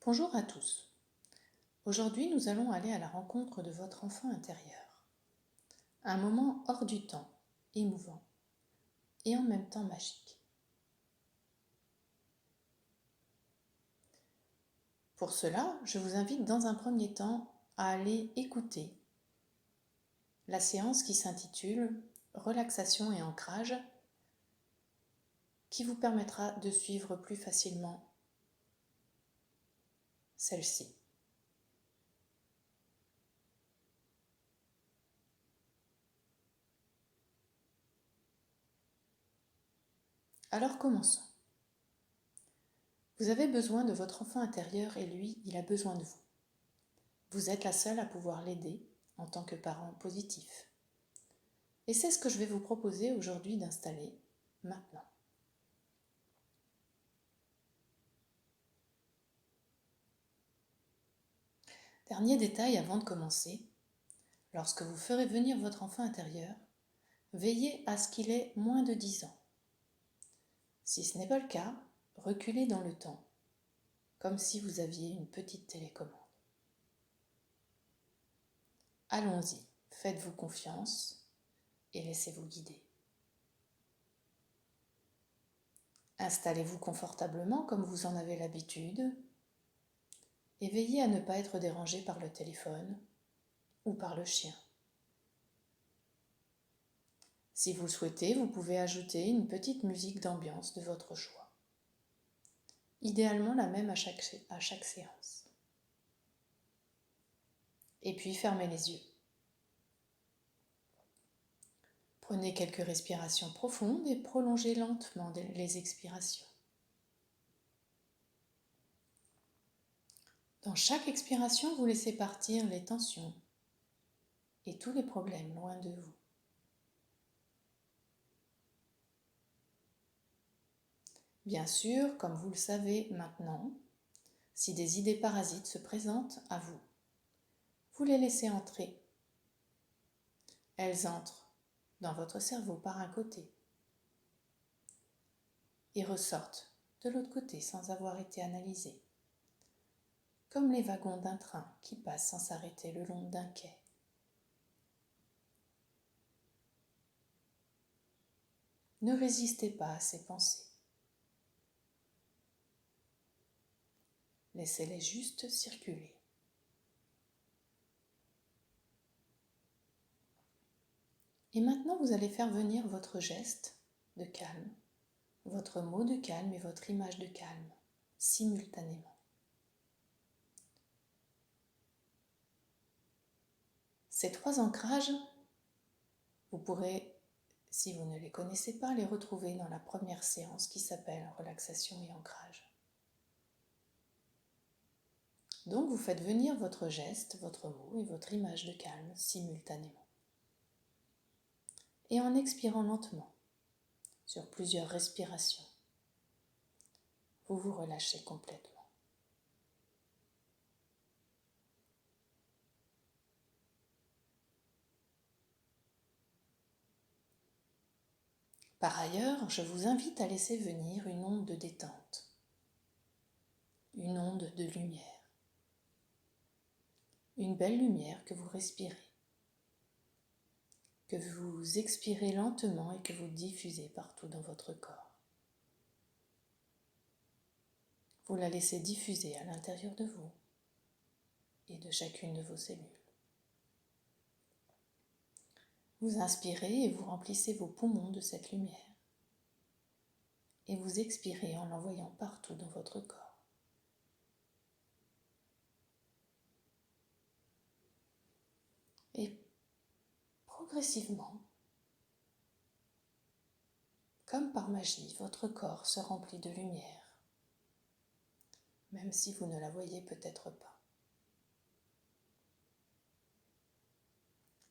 Bonjour à tous. Aujourd'hui, nous allons aller à la rencontre de votre enfant intérieur. Un moment hors du temps, émouvant et en même temps magique. Pour cela, je vous invite dans un premier temps à aller écouter la séance qui s'intitule Relaxation et ancrage, qui vous permettra de suivre plus facilement celle-ci. Alors commençons. Vous avez besoin de votre enfant intérieur et lui, il a besoin de vous. Vous êtes la seule à pouvoir l'aider en tant que parent positif. Et c'est ce que je vais vous proposer aujourd'hui d'installer maintenant. Dernier détail avant de commencer, lorsque vous ferez venir votre enfant intérieur, veillez à ce qu'il ait moins de 10 ans. Si ce n'est pas le cas, reculez dans le temps, comme si vous aviez une petite télécommande. Allons-y, faites-vous confiance et laissez-vous guider. Installez-vous confortablement comme vous en avez l'habitude et veillez à ne pas être dérangé par le téléphone ou par le chien. Si vous le souhaitez, vous pouvez ajouter une petite musique d'ambiance de votre choix. Idéalement la même à chaque séance. Et puis fermez les yeux. Prenez quelques respirations profondes et prolongez lentement les expirations. Dans chaque expiration, vous laissez partir les tensions et tous les problèmes loin de vous. Bien sûr, comme vous le savez maintenant, si des idées parasites se présentent à vous, vous les laissez entrer. Elles entrent dans votre cerveau par un côté et ressortent de l'autre côté sans avoir été analysées, comme les wagons d'un train qui passent sans s'arrêter le long d'un quai. Ne résistez pas à ces pensées. Laissez-les juste circuler. Et maintenant, vous allez faire venir votre geste de calme, votre mot de calme et votre image de calme, simultanément. Ces trois ancrages, vous pourrez, si vous ne les connaissez pas, les retrouver dans la première séance qui s'appelle Relaxation et ancrage. Donc vous faites venir votre geste, votre mot et votre image de calme simultanément. Et en expirant lentement, sur plusieurs respirations, vous vous relâchez complètement. Par ailleurs, je vous invite à laisser venir une onde de détente, une onde de lumière, une belle lumière que vous respirez, que vous expirez lentement et que vous diffusez partout dans votre corps. Vous la laissez diffuser à l'intérieur de vous et de chacune de vos cellules. Vous inspirez et vous remplissez vos poumons de cette lumière. Et vous expirez en l'envoyant partout dans votre corps. Et progressivement, comme par magie, votre corps se remplit de lumière, même si vous ne la voyez peut-être pas.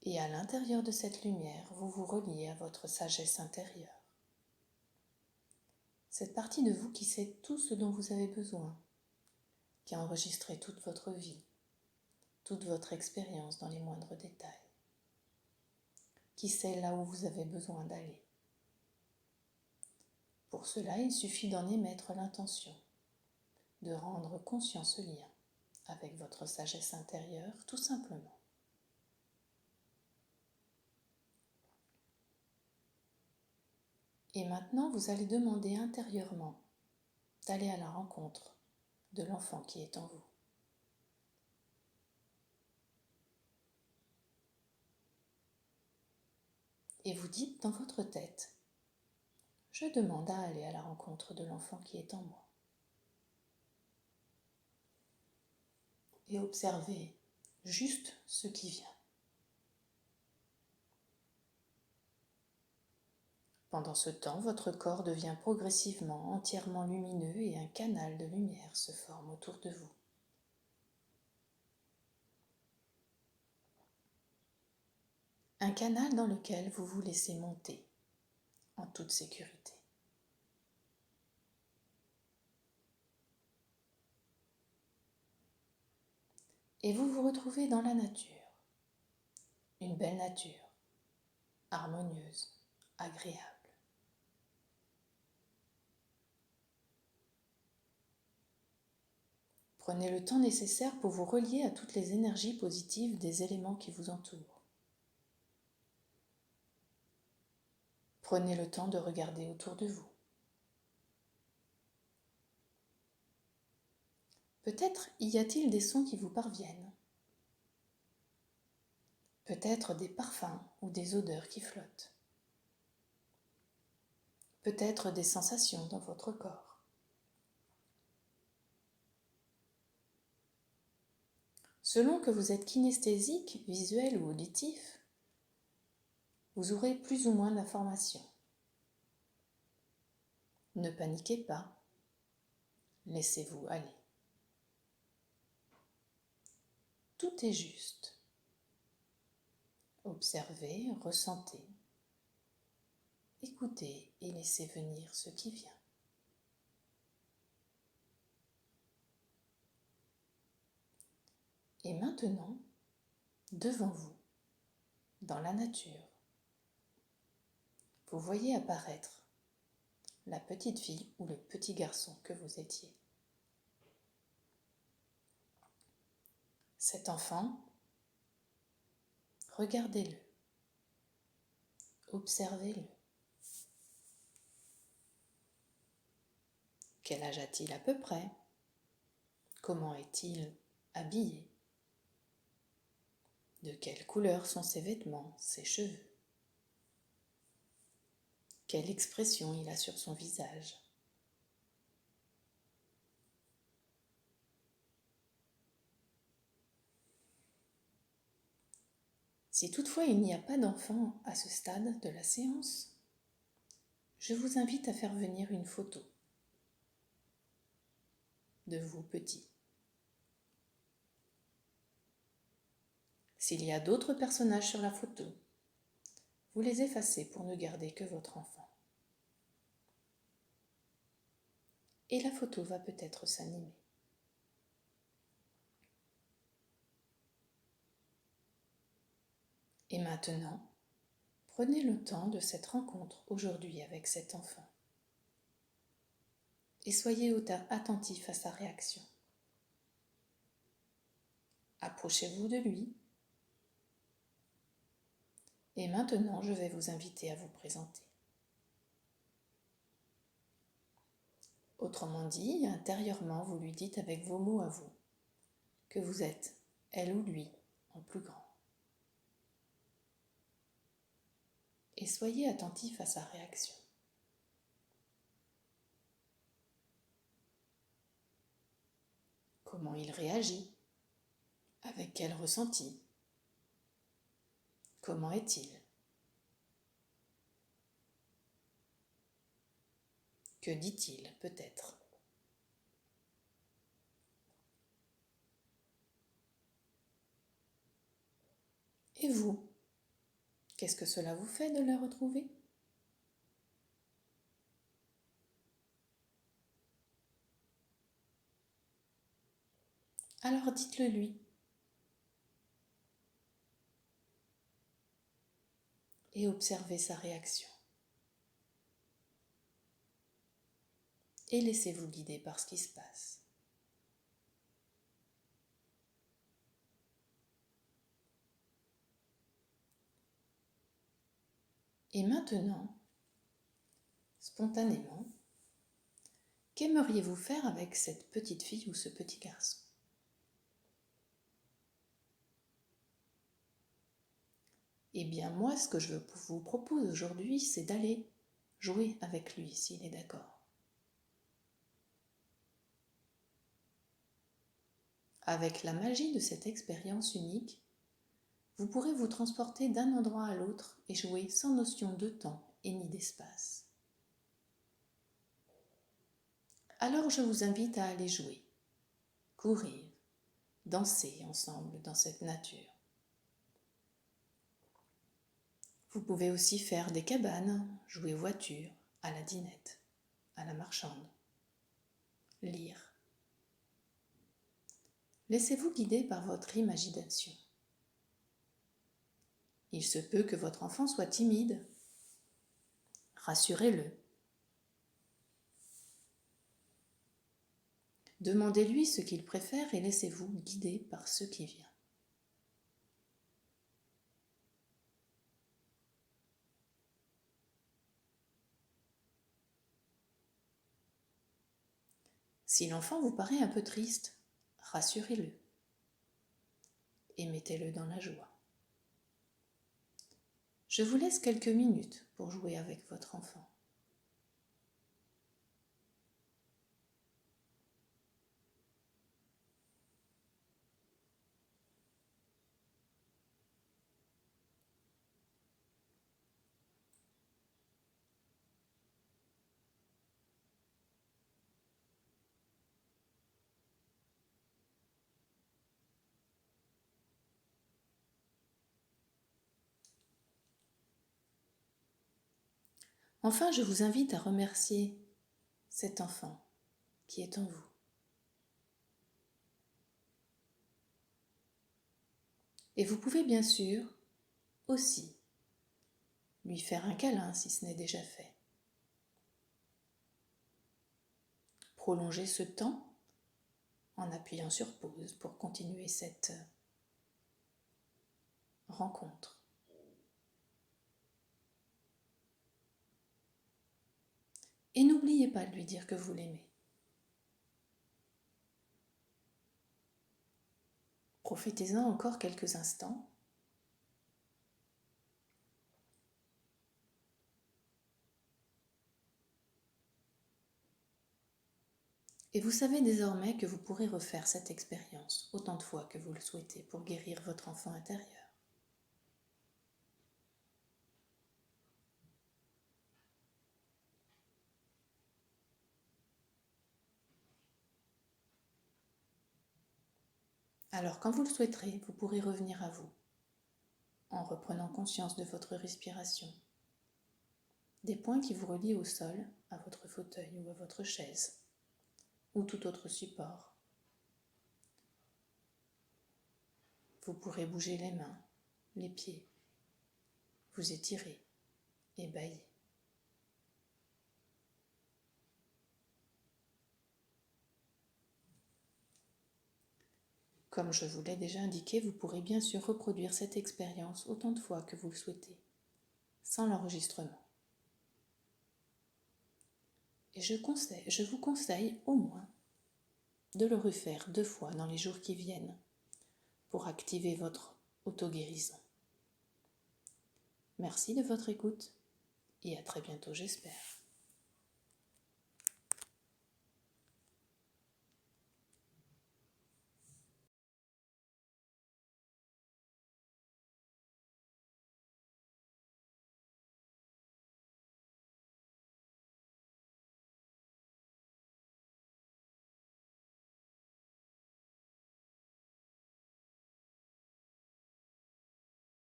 Et à l'intérieur de cette lumière, vous vous reliez à votre sagesse intérieure. Cette partie de vous qui sait tout ce dont vous avez besoin, qui a enregistré toute votre vie, toute votre expérience dans les moindres détails, qui sait là où vous avez besoin d'aller. Pour cela, il suffit d'en émettre l'intention de rendre conscient ce lien avec votre sagesse intérieure, tout simplement. Et maintenant, vous allez demander intérieurement d'aller à la rencontre de l'enfant qui est en vous. Et vous dites dans votre tête, je demande à aller à la rencontre de l'enfant qui est en moi. Et observez juste ce qui vient. Pendant ce temps, votre corps devient progressivement entièrement lumineux et un canal de lumière se forme autour de vous. Un canal dans lequel vous vous laissez monter en toute sécurité. Et vous vous retrouvez dans la nature, une belle nature, harmonieuse, agréable. Prenez le temps nécessaire pour vous relier à toutes les énergies positives des éléments qui vous entourent. Prenez le temps de regarder autour de vous. Peut-être y a-t-il des sons qui vous parviennent. Peut-être des parfums ou des odeurs qui flottent. Peut-être des sensations dans votre corps. Selon que vous êtes kinesthésique, visuel ou auditif, vous aurez plus ou moins d'informations. Ne paniquez pas, laissez-vous aller. Tout est juste. Observez, ressentez, écoutez et laissez venir ce qui vient. Et maintenant, devant vous, dans la nature, vous voyez apparaître la petite fille ou le petit garçon que vous étiez. Cet enfant, regardez-le, observez-le. Quel âge a-t-il à peu près? Comment est-il habillé? De quelle couleur sont ses vêtements, ses cheveux? Quelle expression il a sur son visage? Si toutefois il n'y a pas d'enfant à ce stade de la séance, je vous invite à faire venir une photo de vous petit. S'il y a d'autres personnages sur la photo, vous les effacez pour ne garder que votre enfant. Et la photo va peut-être s'animer. Et maintenant, prenez le temps de cette rencontre aujourd'hui avec cet enfant. Et soyez attentif à sa réaction. Approchez-vous de lui. Et maintenant, je vais vous inviter à vous présenter. Autrement dit, intérieurement, vous lui dites avec vos mots à vous que vous êtes, elle ou lui, en plus grand. Et soyez attentif à sa réaction. Comment il réagit? Avec quel ressenti? Comment est-il? Que dit-il peut-être? Et vous? Qu'est-ce que cela vous fait de le retrouver? Alors dites-le lui. Et observez sa réaction. Et laissez-vous guider par ce qui se passe. Et maintenant, spontanément, qu'aimeriez-vous faire avec cette petite fille ou ce petit garçon? Eh bien moi, ce que je vous propose aujourd'hui, c'est d'aller jouer avec lui, s'il est d'accord. Avec la magie de cette expérience unique, vous pourrez vous transporter d'un endroit à l'autre et jouer sans notion de temps et ni d'espace. Alors je vous invite à aller jouer, courir, danser ensemble dans cette nature. Vous pouvez aussi faire des cabanes, jouer voiture, à la dinette, à la marchande, lire. Laissez-vous guider par votre imagination. Il se peut que votre enfant soit timide. Rassurez-le. Demandez-lui ce qu'il préfère et laissez-vous guider par ce qui vient. Si l'enfant vous paraît un peu triste, rassurez-le et mettez-le dans la joie. Je vous laisse quelques minutes pour jouer avec votre enfant. Enfin, je vous invite à remercier cet enfant qui est en vous. Et vous pouvez bien sûr aussi lui faire un câlin si ce n'est déjà fait. Prolongez ce temps en appuyant sur pause pour continuer cette rencontre. Et n'oubliez pas de lui dire que vous l'aimez. Profitez-en encore quelques instants. Et vous savez désormais que vous pourrez refaire cette expérience autant de fois que vous le souhaitez pour guérir votre enfant intérieur. Alors quand vous le souhaiterez, vous pourrez revenir à vous en reprenant conscience de votre respiration, des points qui vous relient au sol, à votre fauteuil ou à votre chaise, ou tout autre support. Vous pourrez bouger les mains, les pieds, vous étirer, ébahir. Comme je vous l'ai déjà indiqué, vous pourrez bien sûr reproduire cette expérience autant de fois que vous le souhaitez, sans l'enregistrement. Et je vous conseille au moins de le refaire 2 fois dans les jours qui viennent pour activer votre auto-guérison. Merci de votre écoute et à très bientôt, j'espère.